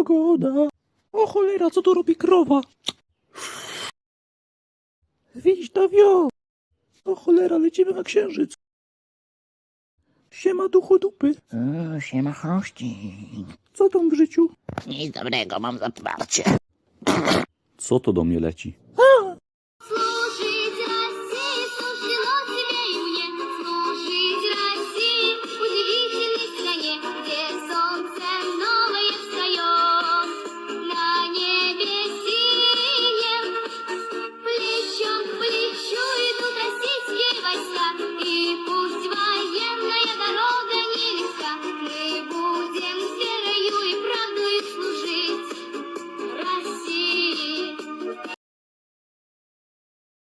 pogoda. O cholera, co tu robi krowa? Wiśta wio. O cholera, lecimy na księżyc. Siema duchu dupy. Siema chrości. Co tam w życiu? Nic dobrego, mam zaparcie. Co to do mnie leci? Служить России суждено тебе и мне. Служить России, удивительной стране, где солнце новое встает на небе синем. Плечом к плечу идут российские войска, и пусть военная дорога нелегка, мы